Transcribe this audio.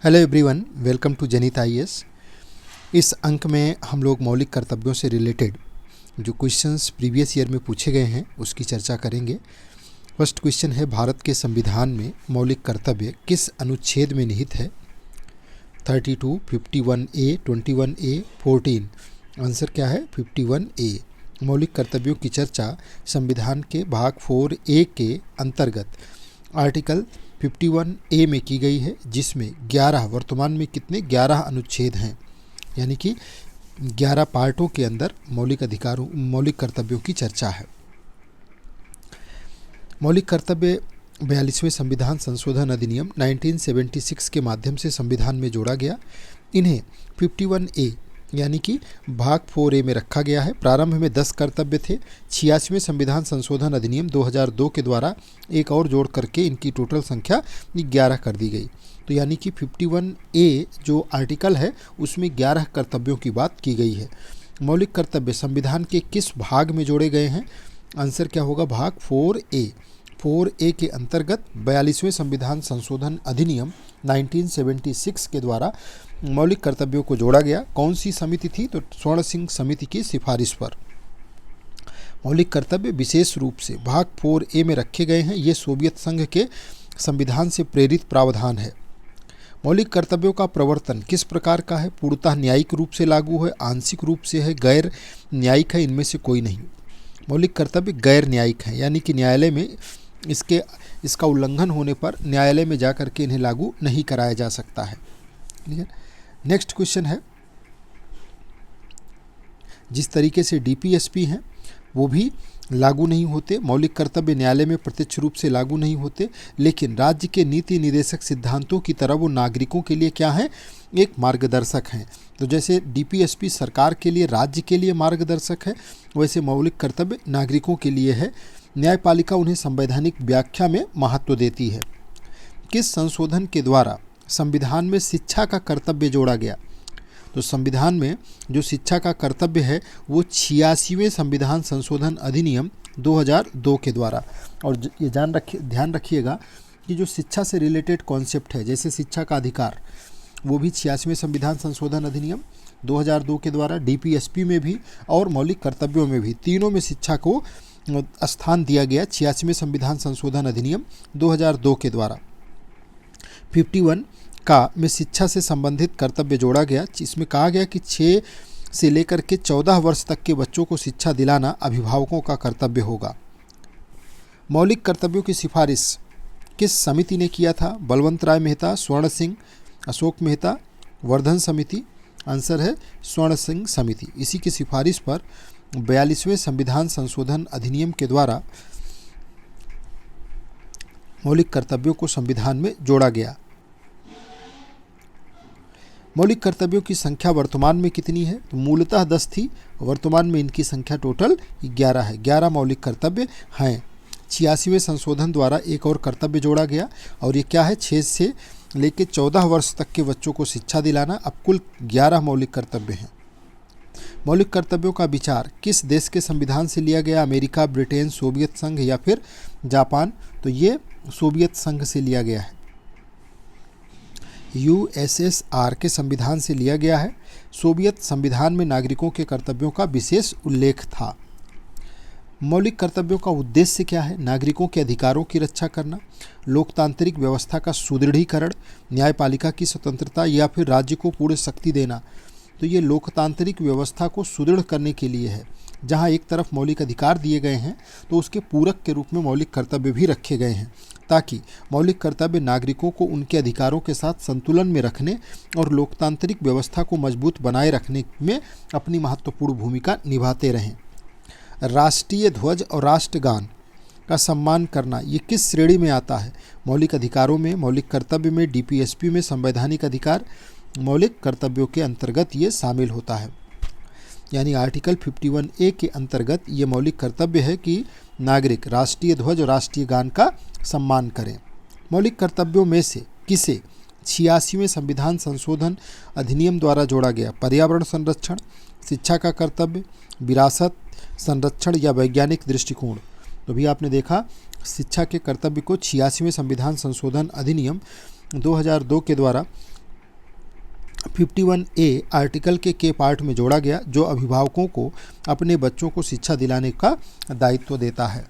Hello everyone, welcome to जनित IAS. इस अंक में हम लोग मौलिक कर्तव्यों से रिलेटेड जो क्वेश्चंस प्रीवियस ईयर में पूछे गए हैं उसकी चर्चा करेंगे। फर्स्ट क्वेश्चन है, भारत के संविधान में मौलिक कर्तव्य किस अनुच्छेद में निहित है? 32, 51A, 21A, 14। आंसर क्या है? 51A। मौलिक कर्तव्यों की चर्चा संविधान के भाग 4A के अंतर्गत आर्टिकल 51A में की गई है, जिसमें 11 वर्तमान में कितने 11 अनुच्छेद हैं, यानी कि 11 पार्टों के अंदर मौलिक कर्तव्यों की चर्चा है। मौलिक कर्तव्य 42वें संविधान संशोधन अधिनियम 1976 के माध्यम से संविधान में जोड़ा गया। इन्हें 51A यानी कि भाग 4A में रखा गया है। प्रारंभ में 10 कर्तव्य थे। 86वें संविधान संशोधन अधिनियम 2002 के द्वारा एक और जोड़ करके इनकी टोटल संख्या 11 कर दी गई। तो यानी कि 51A जो आर्टिकल है उसमें 11 कर्तव्यों की बात की गई है। मौलिक कर्तव्य संविधान के किस भाग में जोड़े गए हैं? आंसर क्या होगा? भाग 4A। 4A के अंतर्गत 42वें संविधान संशोधन अधिनियम 1976 के द्वारा मौलिक कर्तव्यों को जोड़ा गया। कौन सी समिति थी? तो स्वर्ण सिंह समिति की सिफारिश पर। मौलिक कर्तव्य विशेष रूप से भाग 4A में रखे गए हैं। ये सोवियत संघ के संविधान से प्रेरित प्रावधान है। मौलिक कर्तव्यों का प्रवर्तन किस प्रकार का है? पूर्णतः न्यायिक रूप से लागू है, आंशिक रूप से है, गैर न्यायिक है, इनमें से कोई नहीं। मौलिक कर्तव्य गैर न्यायिक है, यानी कि न्यायालय में इसका उल्लंघन होने पर न्यायालय में जा करके इन्हें लागू नहीं कराया जा सकता है। नेक्स्ट क्वेश्चन है, जिस तरीके से डीपीएसपी हैं वो भी लागू नहीं होते। मौलिक कर्तव्य न्यायालय में प्रत्यक्ष रूप से लागू नहीं होते, लेकिन राज्य के नीति निर्देशक सिद्धांतों की तरह वो नागरिकों के लिए क्या है? एक मार्गदर्शक हैं। तो जैसे डीपीएसपी सरकार के लिए, राज्य के लिए मार्गदर्शक है, वैसे मौलिक कर्तव्य नागरिकों के लिए है। न्यायपालिका उन्हें संवैधानिक व्याख्या में महत्व देती है। किस संशोधन के द्वारा संविधान में शिक्षा का कर्तव्य जोड़ा गया? तो संविधान में जो शिक्षा का कर्तव्य है वो 86वें संविधान संशोधन अधिनियम 2002 के द्वारा। और ये ध्यान रखिएगा कि जो शिक्षा से रिलेटेड कॉन्सेप्ट है, जैसे शिक्षा का अधिकार, वो भी 86वें संविधान संशोधन अधिनियम 2002 के द्वारा, डीपीएसपी में भी और मौलिक कर्तव्यों में भी, तीनों में शिक्षा को स्थान दिया गया 86वें संविधान संशोधन अधिनियम 2002 के द्वारा। 51 का में शिक्षा से संबंधित कर्तव्य जोड़ा गया। इसमें कहा गया कि 6 से लेकर के 14 वर्ष तक के बच्चों को शिक्षा दिलाना अभिभावकों का कर्तव्य होगा। मौलिक कर्तव्यों की सिफारिश किस समिति ने किया था? बलवंत राय मेहता, स्वर्ण सिंह, अशोक मेहता, वर्धन समिति। आंसर है स्वर्ण सिंह समिति। इसी की सिफारिश पर 42वें संविधान संशोधन अधिनियम के द्वारा मौलिक कर्तव्यों को संविधान में जोड़ा गया। मौलिक कर्तव्यों की संख्या वर्तमान में कितनी है? तो मूलतः 10 थी, वर्तमान में इनकी संख्या टोटल 11 है। 11 मौलिक कर्तव्य हैं। 86वें संशोधन द्वारा एक और कर्तव्य जोड़ा गया, और ये क्या है? 6 से लेकर 14 वर्ष तक के बच्चों को शिक्षा दिलाना। अब कुल 11 मौलिक कर्तव्य हैं। मौलिक कर्तव्यों का विचार किस देश के संविधान से लिया गया? अमेरिका, ब्रिटेन, सोवियत संघ या फिर जापान? तो ये सोवियत संघ से लिया गया है, यूएसएसआर के संविधान से लिया गया है। सोवियत संविधान में नागरिकों के कर्तव्यों का विशेष उल्लेख था। मौलिक कर्तव्यों का उद्देश्य क्या है? नागरिकों के अधिकारों की रक्षा करना, लोकतांत्रिक व्यवस्था का सुदृढ़ीकरण, न्यायपालिका की स्वतंत्रता या फिर राज्य को पूर्ण शक्ति देना। तो ये लोकतांत्रिक व्यवस्था को सुदृढ़ करने के लिए है। जहाँ एक तरफ मौलिक अधिकार दिए गए हैं तो उसके पूरक के रूप में मौलिक कर्तव्य भी रखे गए हैं, ताकि मौलिक कर्तव्य नागरिकों को उनके अधिकारों के साथ संतुलन में रखने और लोकतांत्रिक व्यवस्था को मजबूत बनाए रखने में अपनी महत्वपूर्ण भूमिका निभाते रहें। राष्ट्रीय ध्वज और राष्ट्रगान का सम्मान करना ये किस श्रेणी में आता है? मौलिक अधिकारों में, मौलिक कर्तव्य में, डीपीएसपी में, संवैधानिक अधिकार, मौलिक कर्तव्यों के अंतर्गत ये शामिल होता है। यानी आर्टिकल 51A के अंतर्गत ये मौलिक कर्तव्य है कि नागरिक राष्ट्रीय ध्वज और राष्ट्रीय गान का सम्मान करें। मौलिक कर्तव्यों में से किसे 86वें संविधान संशोधन अधिनियम द्वारा जोड़ा गया? पर्यावरण संरक्षण, शिक्षा का कर्तव्य, विरासत संरक्षण या वैज्ञानिक दृष्टिकोण? तो भी आपने देखा शिक्षा के कर्तव्य को 86वें संविधान संशोधन अधिनियम 2002 के द्वारा 51A आर्टिकल के पार्ट में जोड़ा गया, जो अभिभावकों को अपने बच्चों को शिक्षा दिलाने का दायित्व देता है।